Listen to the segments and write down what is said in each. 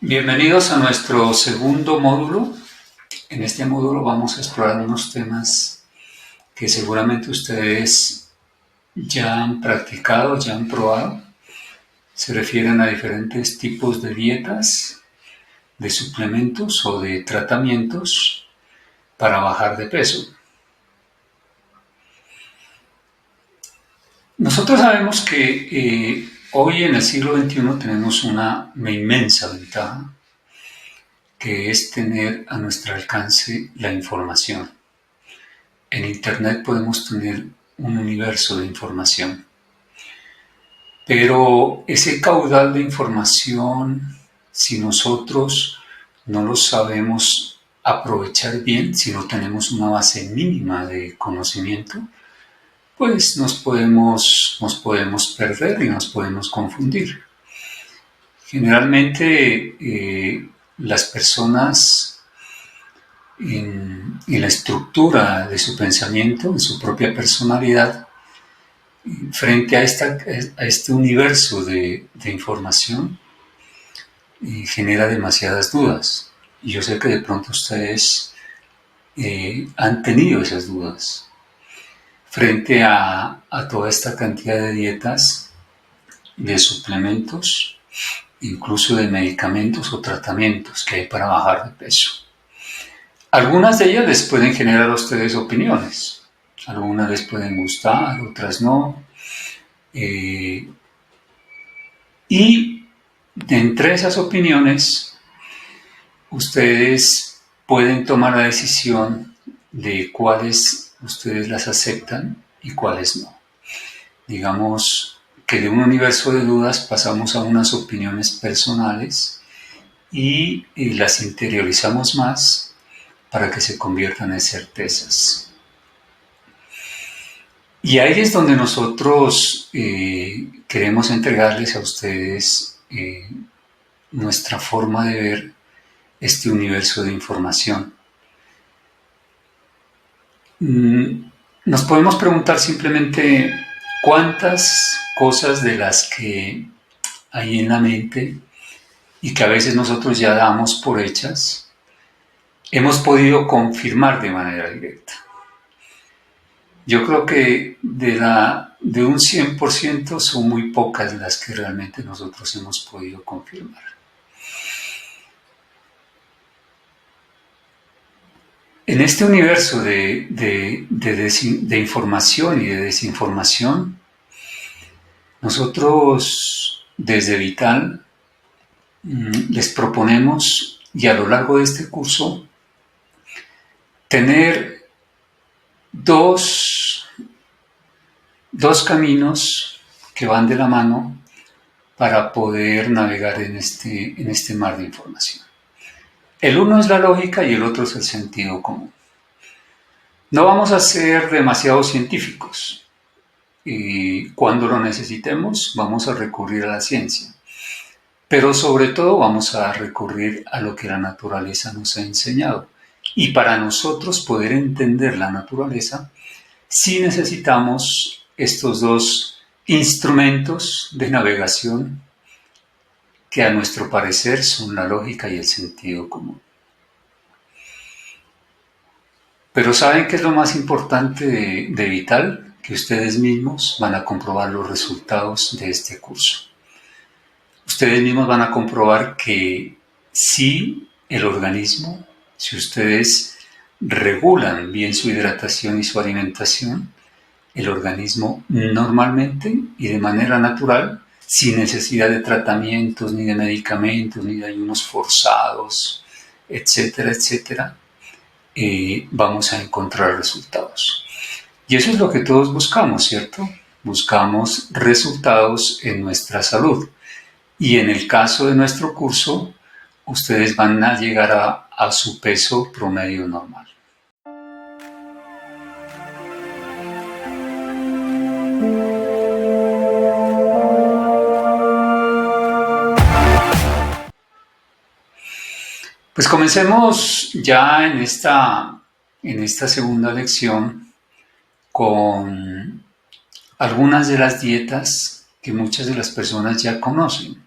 Bienvenidos a nuestro segundo módulo. En este módulo vamos a explorar unos temas que seguramente ustedes ya han practicado, ya han probado. Se refieren a diferentes tipos de dietas, de suplementos o de tratamientos para bajar de peso. Nosotros sabemos que hoy en el siglo XXI tenemos una inmensa ventaja, que es tener a nuestro alcance la información. En Internet podemos tener un universo de información, pero ese caudal de información, si nosotros no lo sabemos aprovechar bien, si no tenemos una base mínima de conocimiento, pues nos podemos perder y nos podemos confundir. Generalmente las personas en la estructura de su pensamiento, en su propia personalidad, frente a este universo de información, genera demasiadas dudas. Y yo sé que de pronto ustedes han tenido esas dudas frente a toda esta cantidad de dietas, de suplementos, incluso de medicamentos o tratamientos que hay para bajar de peso. Algunas de ellas les pueden generar a ustedes opiniones. Algunas les pueden gustar, otras no. Y de entre esas opiniones, ustedes pueden tomar la decisión de cuáles ustedes las aceptan y cuáles no. Digamos que de un universo de dudas pasamos a unas opiniones personales y las interiorizamos más para que se conviertan en certezas. Y ahí es donde nosotros queremos entregarles a ustedes nuestra forma de ver este universo de información. Nos podemos preguntar simplemente cuántas cosas de las que hay en la mente y que a veces nosotros ya damos por hechas, hemos podido confirmar de manera directa. Yo creo que de un 100% son muy pocas las que realmente nosotros hemos podido confirmar. En este universo de información y de desinformación, nosotros desde Vital les proponemos, y a lo largo de este curso, tener dos caminos que van de la mano para poder navegar en este mar de información. El uno es la lógica y el otro es el sentido común. No vamos a ser demasiado científicos. Y cuando lo necesitemos, vamos a recurrir a la ciencia. Pero sobre todo vamos a recurrir a lo que la naturaleza nos ha enseñado. Y para nosotros poder entender la naturaleza, sí necesitamos estos dos instrumentos de navegación que a nuestro parecer son la lógica y el sentido común. Pero ¿saben qué es lo más importante de Vital? Que ustedes mismos van a comprobar los resultados de este curso. Ustedes mismos van a comprobar que si el organismo, si ustedes regulan bien su hidratación y su alimentación, el organismo normalmente y de manera natural, sin necesidad de tratamientos, ni de medicamentos, ni de ayunos forzados, etcétera, etcétera, vamos a encontrar resultados. Y eso es lo que todos buscamos, ¿cierto? Buscamos resultados en nuestra salud. Y en el caso de nuestro curso, ustedes van a llegar a su peso promedio normal. Pues comencemos ya en esta segunda lección con algunas de las dietas que muchas de las personas ya conocen.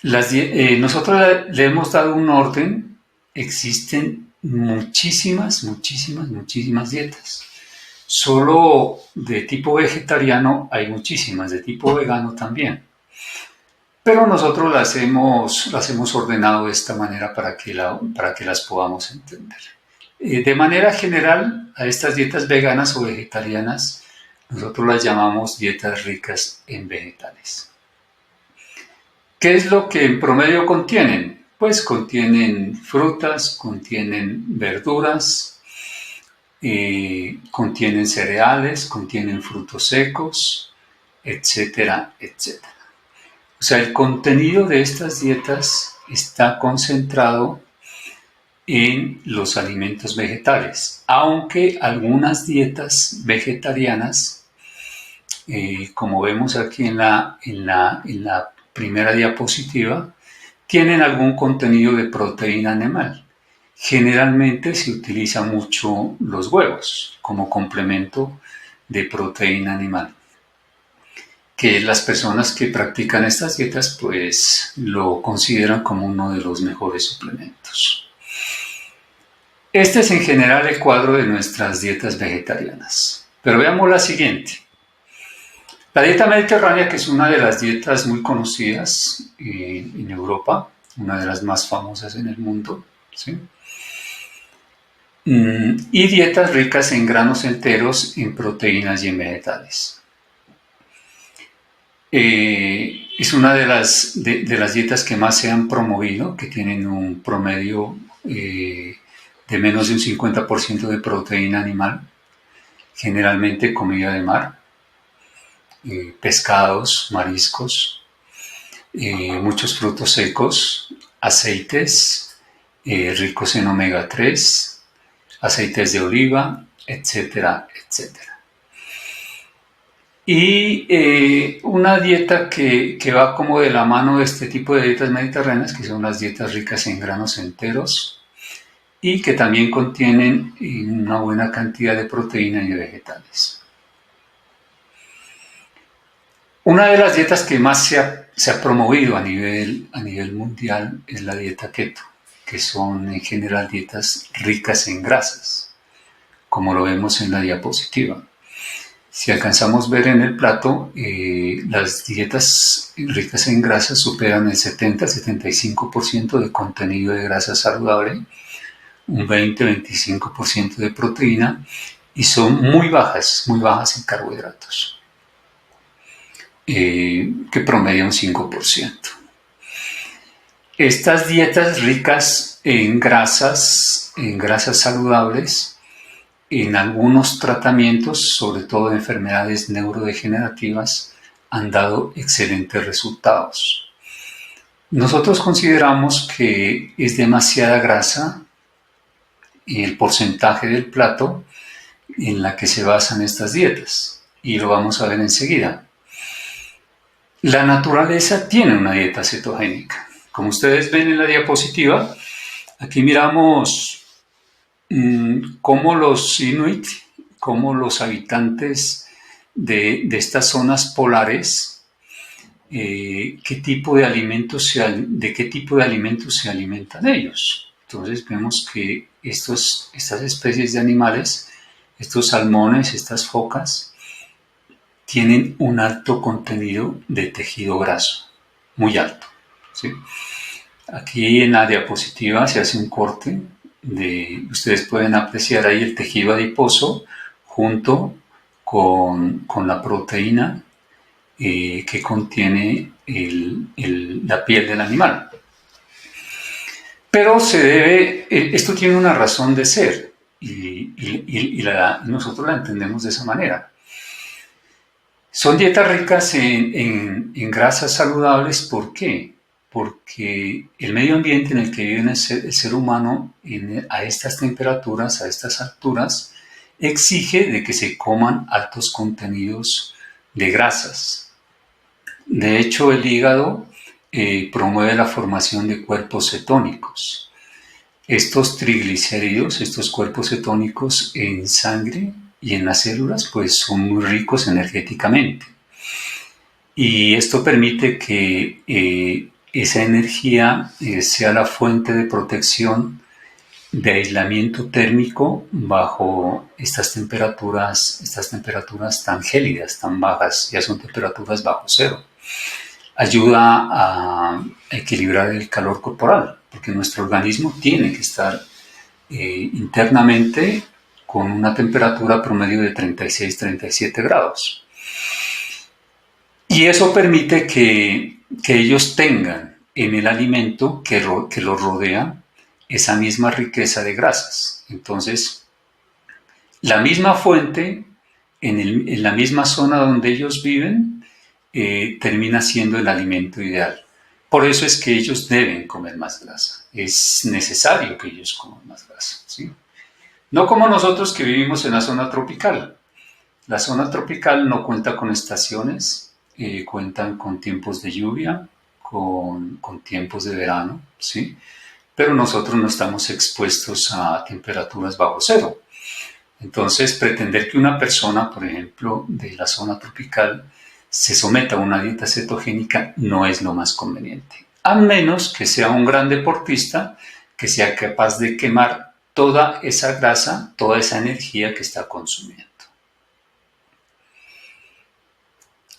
Nosotros le hemos dado un orden. Existen muchísimas, muchísimas, muchísimas dietas. Solo de tipo vegetariano hay muchísimas, de tipo vegano también. Pero nosotros las hemos ordenado de esta manera para que las podamos entender. De manera general, a estas dietas veganas o vegetarianas, nosotros las llamamos dietas ricas en vegetales. ¿Qué es lo que en promedio contienen? Pues contienen frutas, contienen verduras, contienen cereales, contienen frutos secos, etcétera, etcétera. O sea, el contenido de estas dietas está concentrado en los alimentos vegetales, aunque algunas dietas vegetarianas, como vemos aquí en la primera diapositiva, tienen algún contenido de proteína animal. Generalmente se utiliza mucho los huevos como complemento de proteína animal, que las personas que practican estas dietas pues lo consideran como uno de los mejores suplementos. Este es en general el cuadro de nuestras dietas vegetarianas. Pero veamos la siguiente. La dieta mediterránea, que es una de las dietas muy conocidas en Europa, una de las más famosas en el mundo, ¿sí? Y dietas ricas en granos enteros, en proteínas y en vegetales. Es una de las dietas que más se han promovido, que tienen un promedio de menos de un 50% de proteína animal, generalmente comida de mar, pescados, mariscos, muchos frutos secos, aceites ricos en omega 3, aceites de oliva, etcétera, etcétera. Y una dieta que va como de la mano de este tipo de dietas mediterráneas, que son las dietas ricas en granos enteros y que también contienen una buena cantidad de proteína y de vegetales. Una de las dietas que más se ha promovido a nivel mundial es la dieta keto, que son en general dietas ricas en grasas, como lo vemos en la diapositiva. Si alcanzamos a ver en el plato, las dietas ricas en grasas superan el 70-75% de contenido de grasa saludable, un 20-25% de proteína y son muy bajas en carbohidratos, que promedia un 5%. Estas dietas ricas en grasas saludables, en algunos tratamientos, sobre todo de enfermedades neurodegenerativas, han dado excelentes resultados. Nosotros consideramos que es demasiada grasa el porcentaje del plato en la que se basan estas dietas, y lo vamos a ver enseguida. La naturaleza tiene una dieta cetogénica. Como ustedes ven en la diapositiva, aquí miramos cómo los inuit, cómo los habitantes de estas zonas polares, de qué tipo de alimentos se alimentan ellos. Entonces vemos que estas especies de animales, estos salmones, estas focas, tienen un alto contenido de tejido graso, muy alto, ¿sí? Aquí en la diapositiva se hace un corte ustedes pueden apreciar ahí el tejido adiposo junto con la proteína que contiene la piel del animal. Pero esto tiene una razón de ser y nosotros la entendemos de esa manera. Son dietas ricas en grasas saludables, ¿por qué? Porque el medio ambiente en el que vive el ser humano a estas temperaturas, a estas alturas, exige de que se coman altos contenidos de grasas. De hecho, el hígado promueve la formación de cuerpos cetónicos. Estos triglicéridos, estos cuerpos cetónicos en sangre y en las células, pues son muy ricos energéticamente. Y esto permite que esa energía sea la fuente de protección, de aislamiento térmico bajo estas temperaturas tan gélidas, tan bajas, ya son temperaturas bajo cero. Ayuda a equilibrar el calor corporal, porque nuestro organismo tiene que estar internamente con una temperatura promedio de 36-37 grados. Y eso permite que ellos tengan en el alimento que los rodea esa misma riqueza de grasas. Entonces, la misma fuente, en la misma zona donde ellos viven, termina siendo el alimento ideal. Por eso es que ellos deben comer más grasa. Es necesario que ellos coman más grasa, ¿sí? No como nosotros que vivimos en la zona tropical. La zona tropical no cuenta con estaciones, cuentan con tiempos de lluvia, con tiempos de verano, ¿sí? Pero nosotros no estamos expuestos a temperaturas bajo cero. Entonces, pretender que una persona, por ejemplo, de la zona tropical, se someta a una dieta cetogénica no es lo más conveniente, a menos que sea un gran deportista que sea capaz de quemar toda esa grasa, toda esa energía que está consumiendo.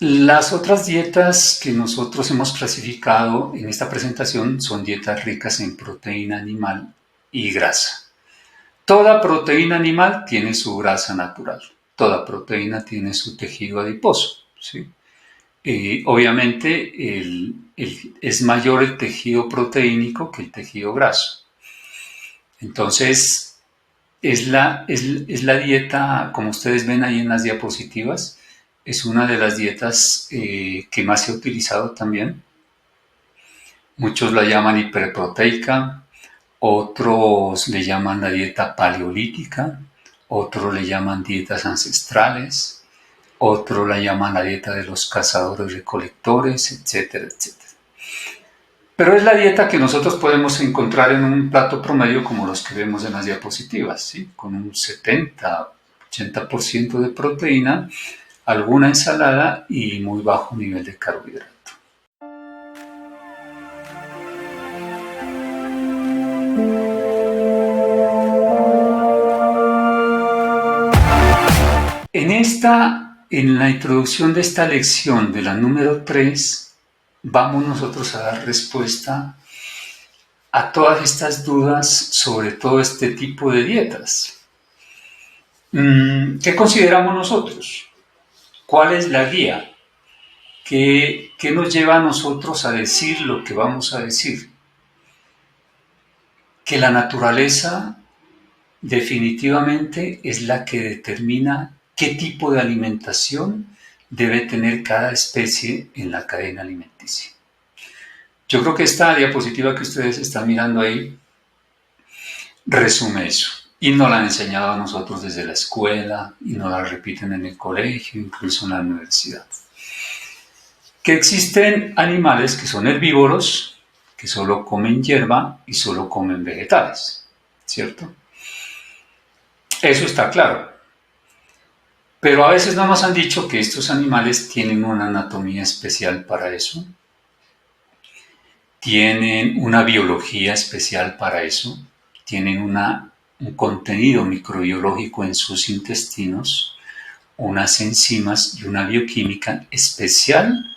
Las otras dietas que nosotros hemos clasificado en esta presentación son dietas ricas en proteína animal y grasa. Toda proteína animal tiene su grasa natural, toda proteína tiene su tejido adiposo, ¿sí? Obviamente es mayor el tejido proteínico que el tejido graso. Entonces, es la dieta, como ustedes ven ahí en las diapositivas, es una de las dietas que más se ha utilizado también. Muchos la llaman hiperproteica, otros le llaman la dieta paleolítica, otros le llaman dietas ancestrales, otros la llaman la dieta de los cazadores-recolectores, etcétera, etcétera. Pero es la dieta que nosotros podemos encontrar en un plato promedio como los que vemos en las diapositivas, ¿sí? Con un 70-80% de proteína, alguna ensalada y muy bajo nivel de carbohidrato. En la introducción de esta lección de la número 3, vamos nosotros a dar respuesta a todas estas dudas sobre todo este tipo de dietas. ¿Qué consideramos nosotros? ¿Cuál es la guía? ¿Qué nos lleva a nosotros a decir lo que vamos a decir? Que la naturaleza definitivamente es la que determina qué tipo de alimentación debe tener cada especie en la cadena alimenticia. Yo creo que esta diapositiva que ustedes están mirando ahí resume eso. Y nos la han enseñado a nosotros desde la escuela y nos la repiten en el colegio, incluso en la universidad. Que existen animales que son herbívoros, que solo comen hierba y solo comen vegetales, ¿cierto? Eso está claro. Pero a veces no nos han dicho que estos animales tienen una anatomía especial para eso, tienen una biología especial para eso, tienen un contenido microbiológico en sus intestinos, unas enzimas y una bioquímica especial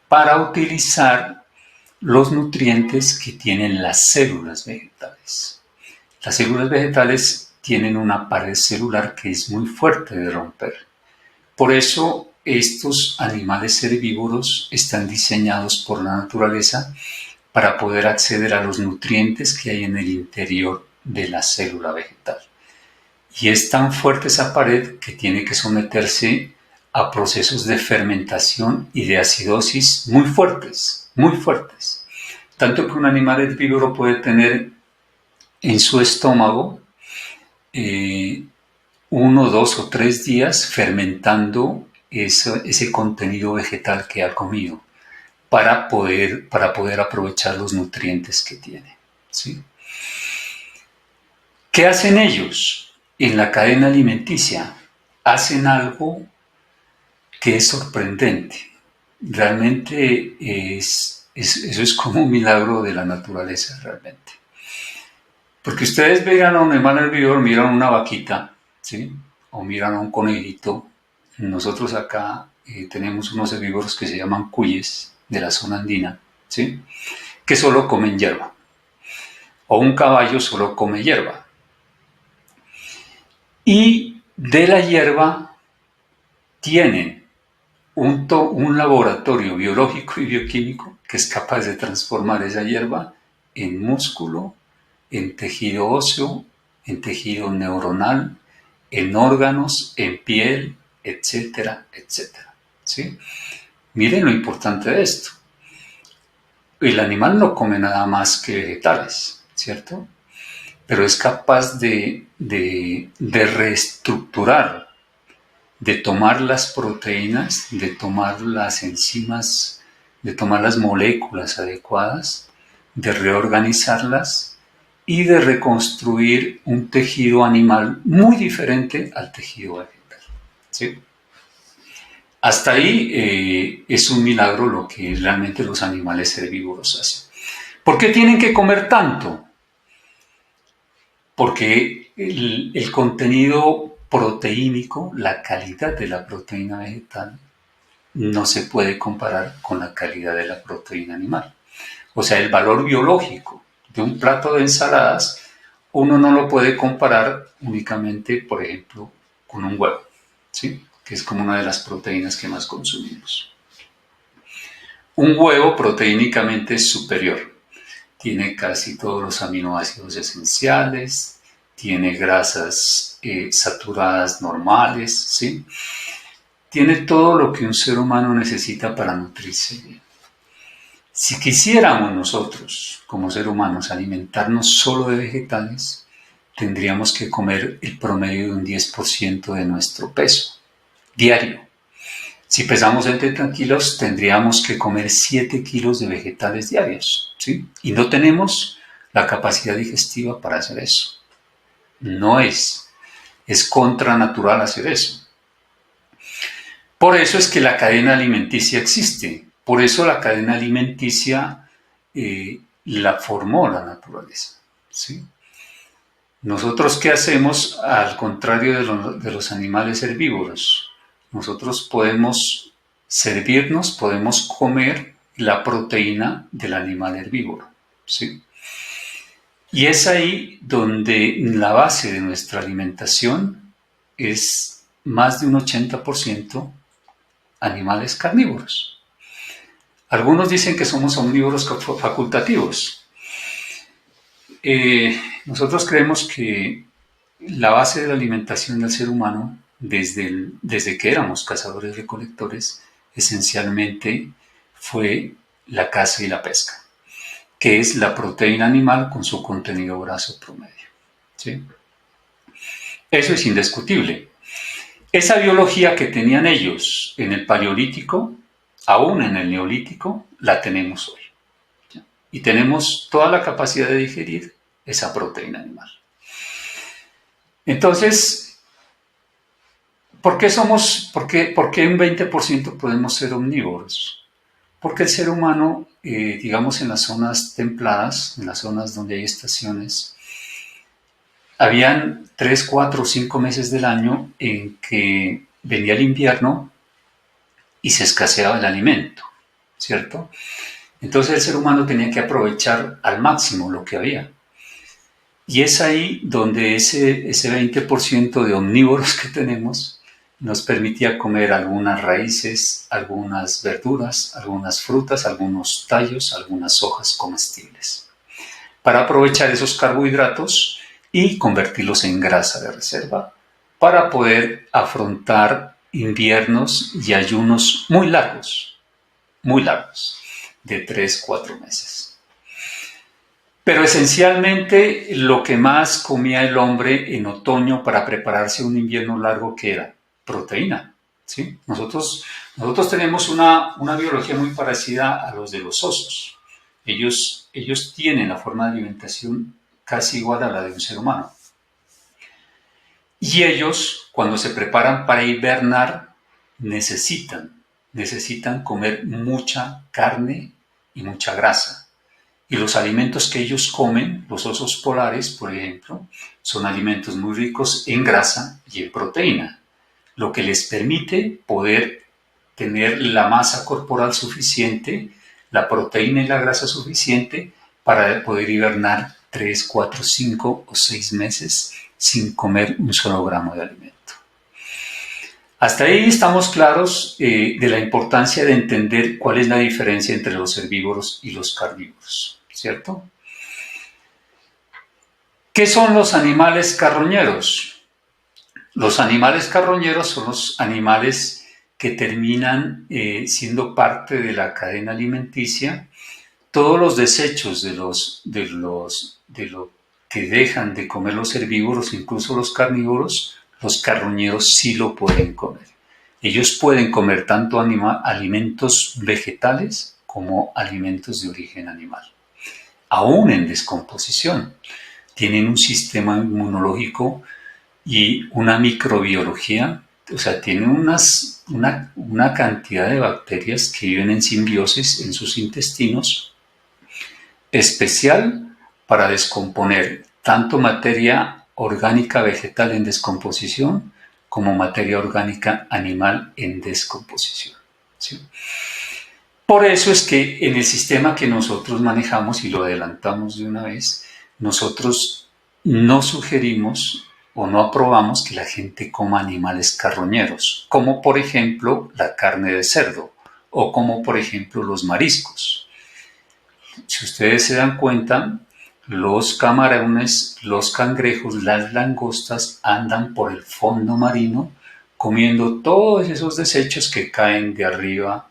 para utilizar los nutrientes que tienen las células vegetales. Las células vegetales tienen una pared celular que es muy fuerte de romper. Por eso estos animales herbívoros están diseñados por la naturaleza para poder acceder a los nutrientes que hay en el interior de la célula vegetal. Y es tan fuerte esa pared que tiene que someterse a procesos de fermentación y de acidosis muy fuertes, muy fuertes. Tanto que un animal herbívoro puede tener en su estómago 1, 2 o 3 días fermentando ese contenido vegetal que ha comido para poder aprovechar los nutrientes que tiene, ¿sí? ¿Qué hacen ellos en la cadena alimenticia? Hacen algo que es sorprendente. Realmente es Eso es como un milagro de la naturaleza realmente. Porque ustedes miran a un animal herbívoro, miran una vaquita, ¿sí? O miran a un conejito. Nosotros acá tenemos unos herbívoros que se llaman cuyes de la zona andina, ¿sí? Que solo comen hierba. O un caballo solo come hierba. Y de la hierba tienen un laboratorio biológico y bioquímico que es capaz de transformar esa hierba en músculo, en tejido óseo, en tejido neuronal, en órganos, en piel, etcétera, etcétera. ¿Sí? Miren lo importante de esto. El animal no come nada más que vegetales, ¿cierto? Pero es capaz de reestructurar, de tomar las proteínas, de tomar las enzimas, de tomar las moléculas adecuadas, de reorganizarlas y de reconstruir un tejido animal muy diferente al tejido vegetal. ¿Sí? Hasta ahí es un milagro lo que realmente los animales herbívoros hacen. ¿Por qué tienen que comer tanto? Porque el contenido proteínico, la calidad de la proteína vegetal, no se puede comparar con la calidad de la proteína animal. O sea, el valor biológico de un plato de ensaladas, uno no lo puede comparar únicamente, por ejemplo, con un huevo, ¿sí? Que es como una de las proteínas que más consumimos. Un huevo proteínicamente es superior. Tiene casi todos los aminoácidos esenciales, tiene grasas saturadas normales, ¿sí? Tiene todo lo que un ser humano necesita para nutrirse bien. Si quisiéramos nosotros, como seres humanos, alimentarnos solo de vegetales, tendríamos que comer el promedio de un 10% de nuestro peso diario. Si pesamos 70 kilos, tendríamos que comer 7 kilos de vegetales diarios, ¿sí? Y no tenemos la capacidad digestiva para hacer eso. No es contranatural hacer eso. Por eso es que la cadena alimenticia existe. Por eso la cadena alimenticia la formó la naturaleza, ¿sí? Nosotros, ¿qué hacemos? Al contrario de los animales herbívoros, nosotros podemos servirnos, podemos comer la proteína del animal herbívoro, ¿sí? Y es ahí donde la base de nuestra alimentación es más de un 80% animales carnívoros. Algunos dicen que somos omnívoros facultativos. Nosotros creemos que la base de la alimentación del ser humano, desde que éramos cazadores-recolectores, esencialmente fue la caza y la pesca, que es la proteína animal con su contenido graso promedio. ¿Sí? Eso es indiscutible. Esa biología que tenían ellos en el Paleolítico, aún en el Neolítico, la tenemos hoy. Y tenemos toda la capacidad de digerir esa proteína animal. Entonces, ¿por qué un 20% podemos ser omnívoros? Porque el ser humano, digamos en las zonas templadas, en las zonas donde hay estaciones, habían 3, 4, 5 meses del año en que venía el invierno y se escaseaba el alimento, ¿cierto? Entonces el ser humano tenía que aprovechar al máximo lo que había. Y es ahí donde ese 20% de omnívoros que tenemos nos permitía comer algunas raíces, algunas verduras, algunas frutas, algunos tallos, algunas hojas comestibles, para aprovechar esos carbohidratos y convertirlos en grasa de reserva, para poder afrontar inviernos y ayunos muy largos, de 3, 4 meses. Pero esencialmente lo que más comía el hombre en otoño para prepararse a un invierno largo, ¿qué era? Proteína, ¿sí? Nosotros tenemos una biología muy parecida a los de los osos. Ellos tienen la forma de alimentación casi igual a la de un ser humano. Y ellos, cuando se preparan para hibernar, necesitan comer mucha carne y mucha grasa. Y los alimentos que ellos comen, los osos polares, por ejemplo, son alimentos muy ricos en grasa y en proteína, lo que les permite poder tener la masa corporal suficiente, la proteína y la grasa suficiente para poder hibernar 3, 4, 5 o 6 meses sin comer un solo gramo de alimento. Hasta ahí estamos claros de la importancia de entender cuál es la diferencia entre los herbívoros y los carnívoros, ¿cierto? ¿Qué son los animales carroñeros? Los animales carroñeros son los animales que terminan siendo parte de la cadena alimenticia. Todos los desechos de lo que dejan de comer los herbívoros, incluso los carnívoros, los carroñeros sí lo pueden comer. Ellos pueden comer tanto alimentos vegetales como alimentos de origen animal, aún en descomposición. Tienen un sistema inmunológico y una microbiología, o sea, tienen una cantidad de bacterias que viven en simbiosis en sus intestinos, especial para descomponer tanto materia orgánica vegetal en descomposición como materia orgánica animal en descomposición, ¿sí? Por eso es que en el sistema que nosotros manejamos, y lo adelantamos de una vez, nosotros no sugerimos o no aprobamos que la gente coma animales carroñeros, como por ejemplo la carne de cerdo o como por ejemplo los mariscos. Si ustedes se dan cuenta, los camarones, los cangrejos, las langostas andan por el fondo marino comiendo todos esos desechos que caen de arriba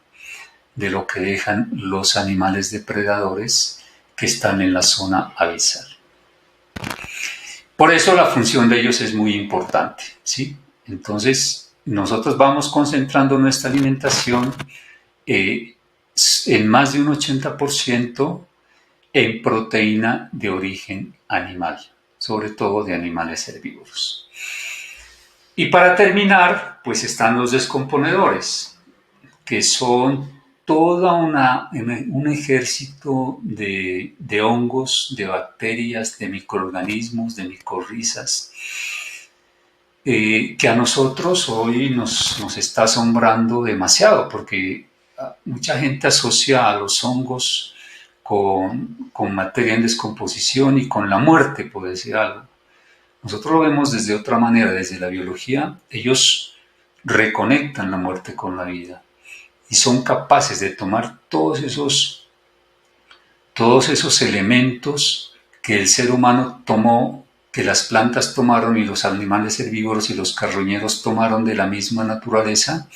de lo que dejan los animales depredadores que están en la zona abisal. Por eso la función de ellos es muy importante, ¿sí? Entonces, nosotros vamos concentrando nuestra alimentación en más de un 80% en proteína de origen animal, sobre todo de animales herbívoros. Y para terminar, pues están los descomponedores, que son todo un ejército de hongos, de bacterias, de microorganismos, de micorrizas, que a nosotros hoy nos está asombrando demasiado, porque mucha gente asocia a los hongos con materia en descomposición y con la muerte, por decir algo. Nosotros lo vemos desde otra manera, desde la biología. Ellos reconectan la muerte con la vida y son capaces de tomar todos esos elementos que el ser humano tomó, que las plantas tomaron y los animales herbívoros y los carroñeros tomaron de la misma naturaleza,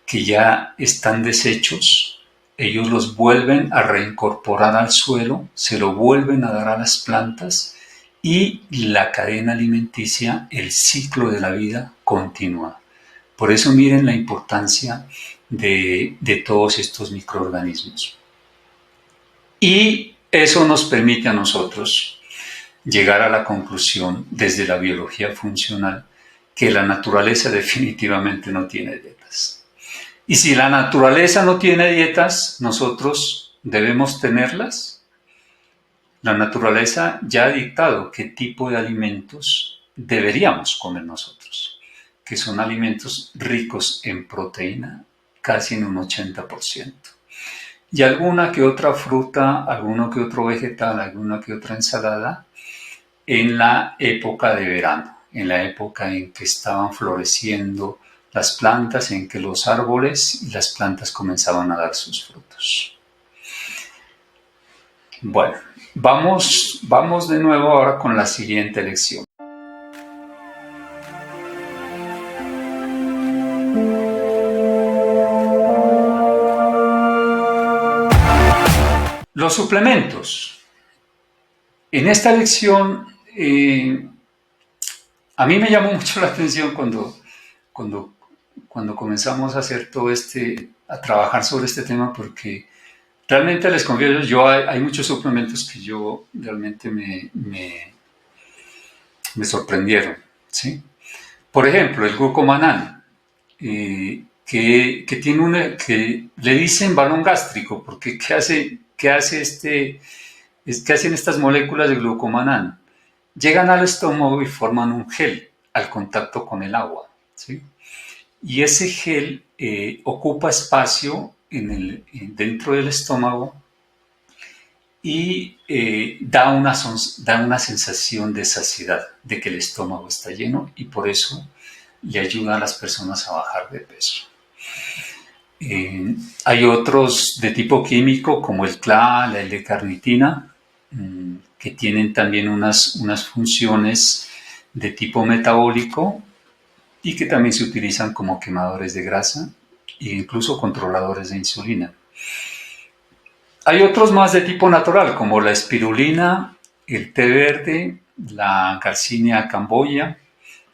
que ya están deshechos. Ellos los vuelven a reincorporar al suelo, se lo vuelven a dar a las plantas y la cadena alimenticia, el ciclo de la vida continúa. Por eso miren la importancia de todos estos microorganismos. Y eso nos permite a nosotros llegar a la conclusión desde la biología funcional que la naturaleza definitivamente no tiene dietas. Y si la naturaleza no tiene dietas, nosotros debemos tenerlas. La naturaleza ya ha dictado qué tipo de alimentos deberíamos comer nosotros, que son alimentos ricos en proteína, casi en un 80%. Y alguna que otra fruta, alguno que otro vegetal, alguna que otra ensalada en la época de verano, en la época en que estaban floreciendo las plantas, en que los árboles y las plantas comenzaban a dar sus frutos. Bueno, vamos de nuevo ahora con la siguiente lección. Los suplementos. En esta lección, a mí me llamó mucho la atención cuando comenzamos a hacer a trabajar sobre este tema, porque realmente les confieso, hay muchos suplementos que yo realmente me sorprendieron, ¿sí? Por ejemplo, el glucomanán. que le dicen balón gástrico, porque qué hacen estas moléculas de glucomannan? Llegan al estómago y forman un gel al contacto con el agua, ¿sí? Y ese gel ocupa espacio dentro del estómago y da una sensación de saciedad, de que el estómago está lleno, y por eso le ayuda a las personas a bajar de peso. Hay otros de tipo químico como el CLA, la L-carnitina, que tienen también unas funciones de tipo metabólico y que también se utilizan como quemadores de grasa e incluso controladores de insulina. Hay otros más de tipo natural, como la espirulina, el té verde, la Garcinia camboya,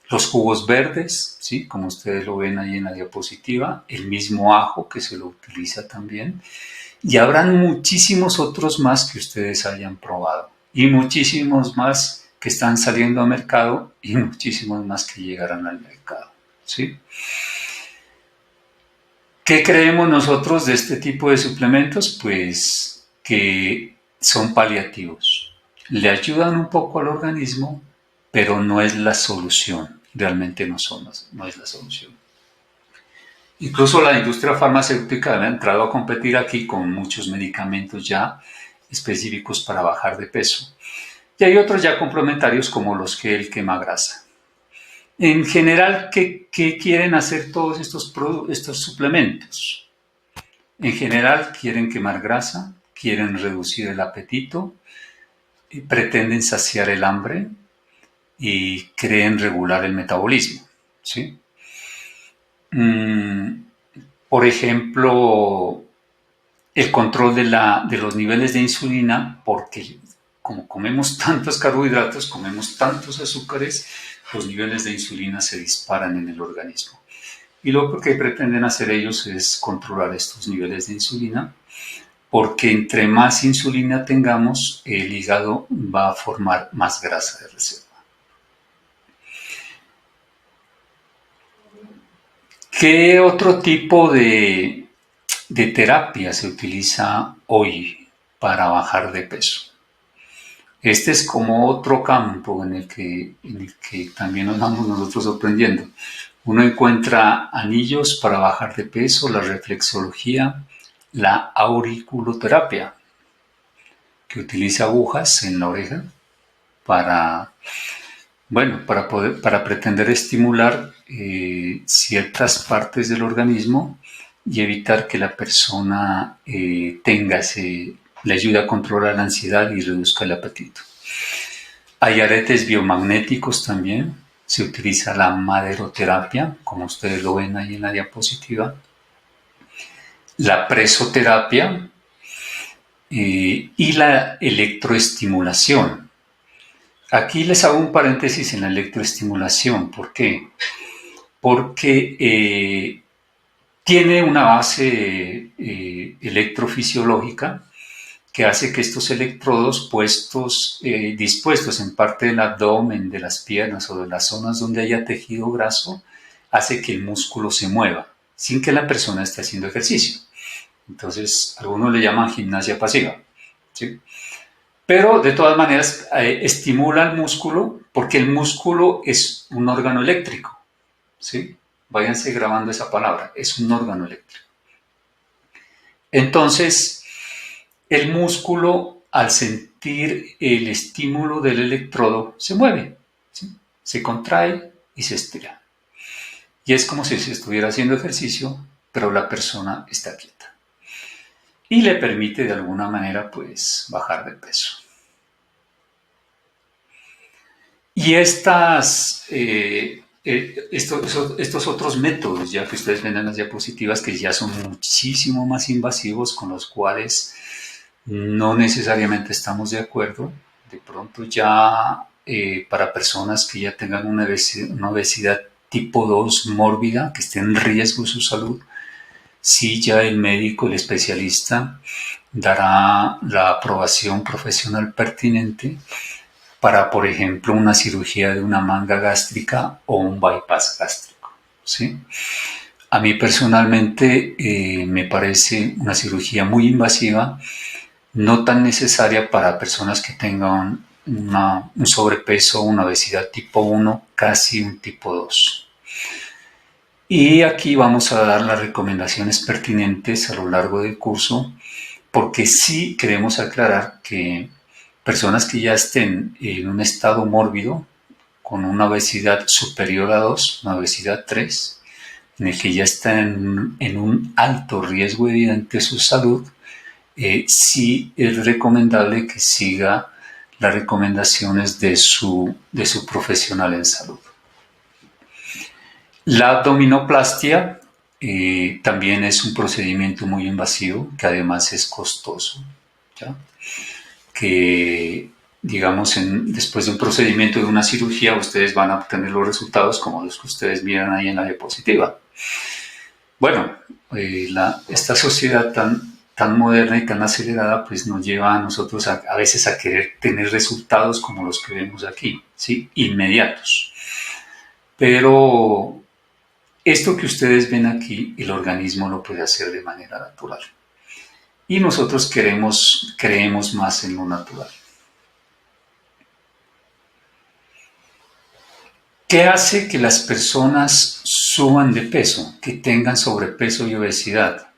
los jugos verdes, ¿sí? Como ustedes lo ven ahí en la diapositiva, el mismo ajo que se lo utiliza también, y habrán muchísimos otros más que ustedes hayan probado, y muchísimos más que están saliendo al mercado, y muchísimos más que llegarán al mercado, ¿sí? ¿Qué creemos nosotros de este tipo de suplementos? Pues que son paliativos. Le ayudan un poco al organismo, pero no es la solución. Realmente no es la solución. Incluso la industria farmacéutica ha entrado a competir aquí con muchos medicamentos ya específicos para bajar de peso. Y hay otros ya complementarios como los que el quema grasa. En general, ¿qué quieren hacer todos estos suplementos? En general quieren quemar grasa, quieren reducir el apetito, pretenden saciar el hambre y creen regular el metabolismo, ¿sí? Por ejemplo, el control de los niveles de insulina, porque como comemos tantos carbohidratos, comemos tantos azúcares, los niveles de insulina se disparan en el organismo. Y lo que pretenden hacer ellos es controlar estos niveles de insulina, porque entre más insulina tengamos, el hígado va a formar más grasa de reserva. ¿Qué otro tipo de terapia se utiliza hoy para bajar de peso? Este es como otro campo en el que también nos vamos nosotros sorprendiendo. Uno encuentra anillos para bajar de peso, la reflexología, la auriculoterapia, que utiliza agujas en la oreja para pretender estimular ciertas partes del organismo y evitar que la persona le ayude a controlar la ansiedad y reduzca el apetito. Hay aretes biomagnéticos también, se utiliza la maderoterapia, como ustedes lo ven ahí en la diapositiva, la presoterapia y la electroestimulación. Aquí les hago un paréntesis en la electroestimulación. ¿Por qué? Porque tiene una base electrofisiológica que hace que estos electrodos dispuestos en parte del abdomen, de las piernas o de las zonas donde haya tejido graso, hace que el músculo se mueva sin que la persona esté haciendo ejercicio. Entonces, algunos le llaman gimnasia pasiva, ¿sí? Pero de todas maneras estimula el músculo, porque el músculo es un órgano eléctrico, ¿sí? Váyanse grabando esa palabra, es un órgano eléctrico. Entonces, el músculo, al sentir el estímulo del electrodo, se mueve, ¿sí? Se contrae y se estira. Y es como si se estuviera haciendo ejercicio, pero la persona está quieta. Y le permite de alguna manera, pues, bajar de peso. Y estos otros métodos, ya que ustedes ven en las diapositivas, que ya son muchísimo más invasivos, con los cuales no necesariamente estamos de acuerdo. De pronto ya para personas que ya tengan una obesidad tipo 2 mórbida, que esté en riesgo su salud, sí ya el médico, el especialista, dará la aprobación profesional pertinente para, por ejemplo, una cirugía de una manga gástrica o un bypass gástrico, ¿sí? A mí personalmente me parece una cirugía muy invasiva, no tan necesaria para personas que tengan un sobrepeso, una obesidad tipo 1, casi un tipo 2. Y aquí vamos a dar las recomendaciones pertinentes a lo largo del curso, porque sí queremos aclarar que personas que ya estén en un estado mórbido, con una obesidad superior a 2, una obesidad 3, en el que ya están en un alto riesgo evidente de su salud, sí es recomendable que siga las recomendaciones de su profesional en salud. La abdominoplastia también es un procedimiento muy invasivo, que además es costoso, ¿ya? Que digamos, después de un procedimiento de una cirugía, ustedes van a obtener los resultados como los que ustedes miran ahí en la diapositiva. Bueno, esta sociedad tan moderna y tan acelerada, pues nos lleva a nosotros a veces a querer tener resultados como los que vemos aquí, ¿sí? Inmediatos. Pero esto que ustedes ven aquí, el organismo lo puede hacer de manera natural. Y nosotros creemos más en lo natural. ¿Qué hace que las personas suban de peso, que tengan sobrepeso y obesidad?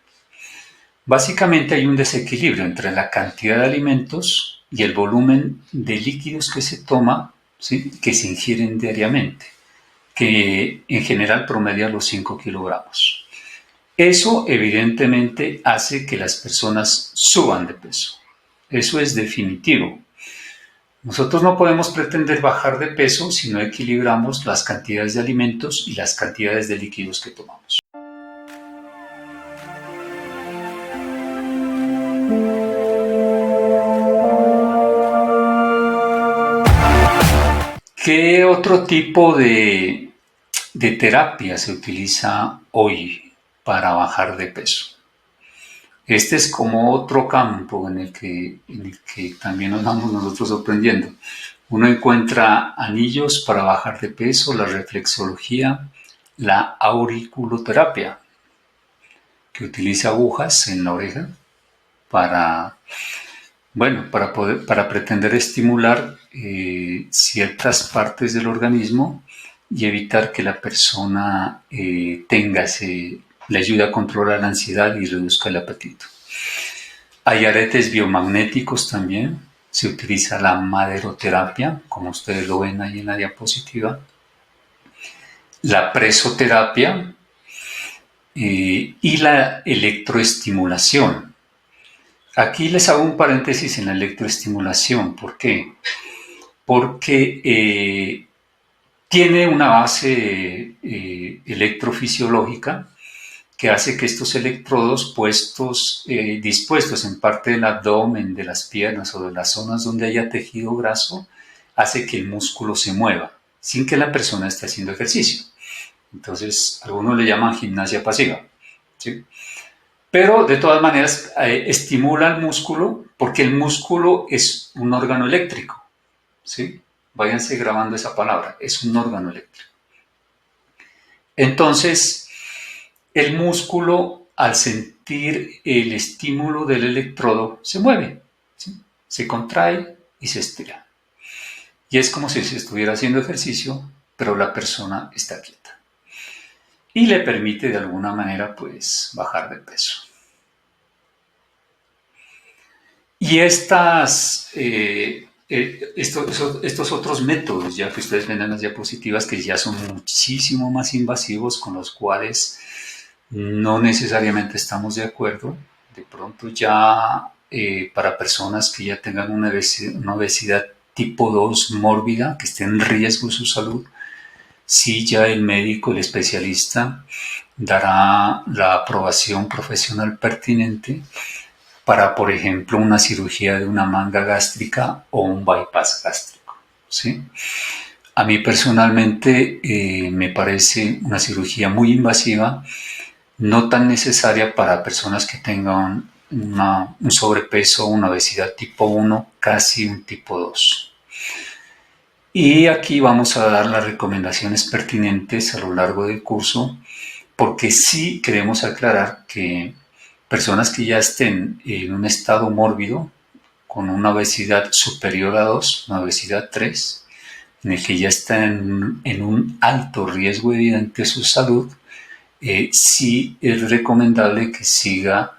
Básicamente hay un desequilibrio entre la cantidad de alimentos y el volumen de líquidos que se toma, ¿sí? Que se ingieren diariamente, que en general promedia los 5 kilogramos. Eso evidentemente hace que las personas suban de peso. Eso es definitivo. Nosotros no podemos pretender bajar de peso si no equilibramos las cantidades de alimentos y las cantidades de líquidos que tomamos. ¿Qué otro tipo de terapia se utiliza hoy para bajar de peso? Este es como otro campo en el que también nos vamos nosotros sorprendiendo. Uno encuentra anillos para bajar de peso, la reflexología, la auriculoterapia, que utiliza agujas en la oreja para, bueno, para pretender estimular ciertas partes del organismo y evitar que la persona le ayude a controlar la ansiedad y reduzca el apetito. Hay aretes biomagnéticos también, se utiliza la maderoterapia, como ustedes lo ven ahí en la diapositiva, la presoterapia y la electroestimulación. Aquí les hago un paréntesis en la electroestimulación. ¿Por qué? Porque tiene una base electrofisiológica que hace que estos electrodos dispuestos en parte del abdomen, de las piernas o de las zonas donde haya tejido graso, hace que el músculo se mueva sin que la persona esté haciendo ejercicio. Entonces, algunos le llaman gimnasia pasiva, ¿sí? Pero de todas maneras estimula el músculo porque el músculo es un órgano eléctrico, ¿sí? Váyanse grabando esa palabra, es un órgano eléctrico. Entonces, el músculo, al sentir el estímulo del electrodo, se mueve, ¿sí? Se contrae y se estira. Y es como si se estuviera haciendo ejercicio, pero la persona está quieta. Y le permite de alguna manera, pues, bajar de peso. Y estos otros métodos, ya que ustedes ven en las diapositivas, que ya son muchísimo más invasivos, con los cuales no necesariamente estamos de acuerdo. De pronto ya para personas que ya tengan una obesidad tipo 2 mórbida, que esté en riesgo su salud, sí ya el médico, el especialista, dará la aprobación profesional pertinente para, por ejemplo, una cirugía de una manga gástrica o un bypass gástrico, ¿sí? A mí personalmente me parece una cirugía muy invasiva, no tan necesaria para personas que tengan un sobrepeso, una obesidad tipo 1, casi un tipo 2. Y aquí vamos a dar las recomendaciones pertinentes a lo largo del curso, porque sí queremos aclarar que personas que ya estén en un estado mórbido, con una obesidad superior a 2, una obesidad 3, en el que ya están en un alto riesgo evidente de su salud, sí es recomendable que siga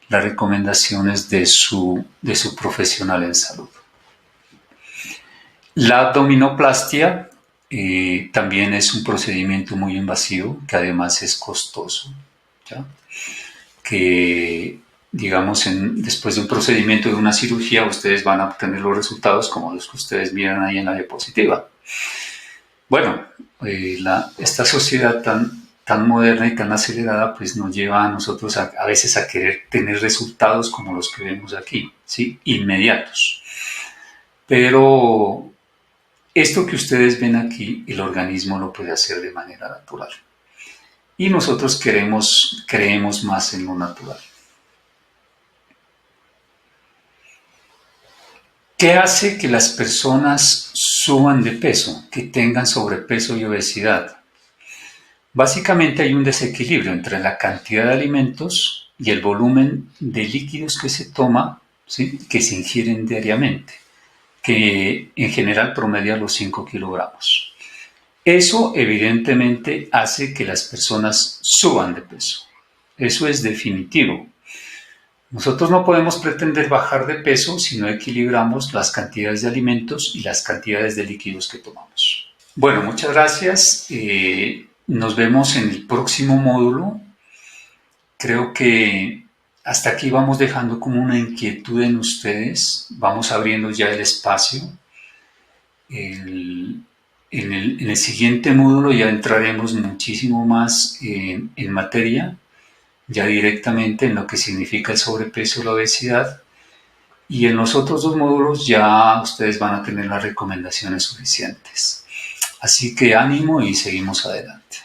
las recomendaciones de su profesional en salud. La abdominoplastia también es un procedimiento muy invasivo, que además es costoso, ¿ya? Que digamos, después de un procedimiento de una cirugía, ustedes van a obtener los resultados como los que ustedes miran ahí en la diapositiva. Bueno, esta sociedad tan moderna y tan acelerada, pues nos lleva a nosotros a veces a querer tener resultados como los que vemos aquí, ¿sí? Inmediatos. Pero esto que ustedes ven aquí, el organismo lo puede hacer de manera natural. Y nosotros creemos más en lo natural. ¿Qué hace que las personas suban de peso, que tengan sobrepeso y obesidad? Básicamente hay un desequilibrio entre la cantidad de alimentos y el volumen de líquidos que se toma, ¿sí? Que se ingieren diariamente, que en general promedia los 5 kilogramos. Eso evidentemente hace que las personas suban de peso. Eso es definitivo. Nosotros no podemos pretender bajar de peso si no equilibramos las cantidades de alimentos y las cantidades de líquidos que tomamos. Bueno, muchas gracias. Nos vemos en el próximo módulo. Creo que hasta aquí vamos dejando como una inquietud en ustedes. Vamos abriendo ya el espacio. En el siguiente módulo ya entraremos muchísimo más en materia, ya directamente en lo que significa el sobrepeso y la obesidad. Y en los otros 2 módulos ya ustedes van a tener las recomendaciones suficientes. Así que ánimo y seguimos adelante.